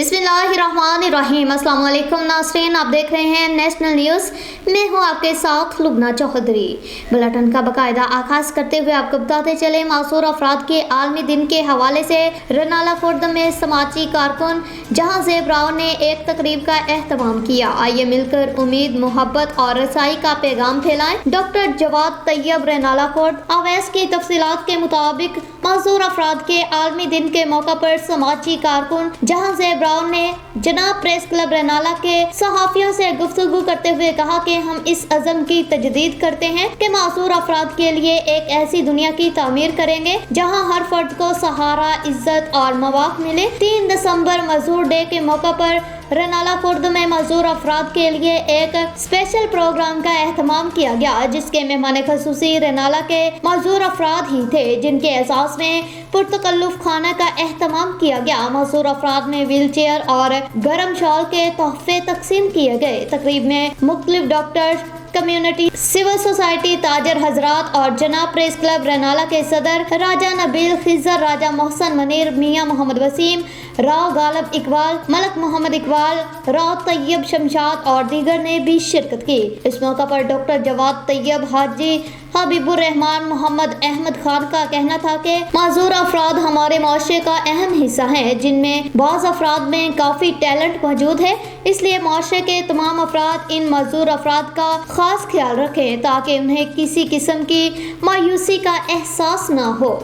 बिस्मिल्लाहिर्रहमानिर्रहीम। अस्सलाम वालेकुम नाज़रीन, आप देख रहे हैं नेशनल न्यूज़। मैं हूं आपके साथ लुबना चौधरी। बुलेटिन का बाकायदा आगाज़ करते हुए आपको बताते चले, मासूर अफराद के आलमी दिन के हवाले से रनाला खुर्द में समाजी कारकुन जहां ज़ेब राव ने एक तकरीब का एहतमाम किया। आइए मिलकर उम्मीद, मोहब्बत और रसाई का पैगाम फैलाएं। डॉक्टर जवाद तैयब रनाला खुर्द। अवैस की तफसीलात के मुताबिक मासूर अफराद के आलमी दिन के मौका पर समाजी कारकुन जहां ज़ेब राव ने जनाब प्रेस क्लब रनाला के सहाफियों से गुफ्तगू करते हुए कहा कि हम इस अज़म की तजदीद करते हैं कि मासूर अफराद के लिए एक ऐसी दुनिया की तामीर करेंगे जहां हर फर्द को सहारा, इज्जत और मवाक़ मिले। 3 दिसंबर मजदूर डे के मौका पर रनाला खुर्द में मजदूर अफराद के लिए एक स्पेशल प्रोग्राम का एहतमाम किया गया, जिसके मेहमान खसूसी रनाला के मजदूर अफराद ही थे, जिनके एहसास में पुरतकल्लुफ़ खाना का एहतमाम किया गया। मजदूर अफराद में व्हील चेयर और गर्म शॉल के तोहफे तकसीम किए गए। तकरीब में मुख्तलिफ डॉक्टर्स, कम्युनिटी, सिविल सोसाइटी, ताजर हजरात और जनाब प्रेस क्लब रनाला के सदर राजा नबील खिज़र, राजा मोहसन मनीर, मियाँ मोहम्मद वसीम, राव गालब इकबाल, मलक मोहम्मद इकबाल, राव तैयब शमशाद और दीगर ने भी शिरकत की। इस मौका पर डॉक्टर जवाद तैयब, हाजी हबीबुर रहमान, मोहम्मद अहमद खान का कहना था कि माजूर अफराद हमारे माशरे का अहम हिस्सा हैं, जिनमें बाज़ अफराद में काफ़ी टैलेंट मौजूद है। इसलिए माशरे के तमाम अफराद इन माजूर अफराद का ख़ास ख्याल रखें ताकि उन्हें किसी किस्म की मायूसी का एहसास ना हो।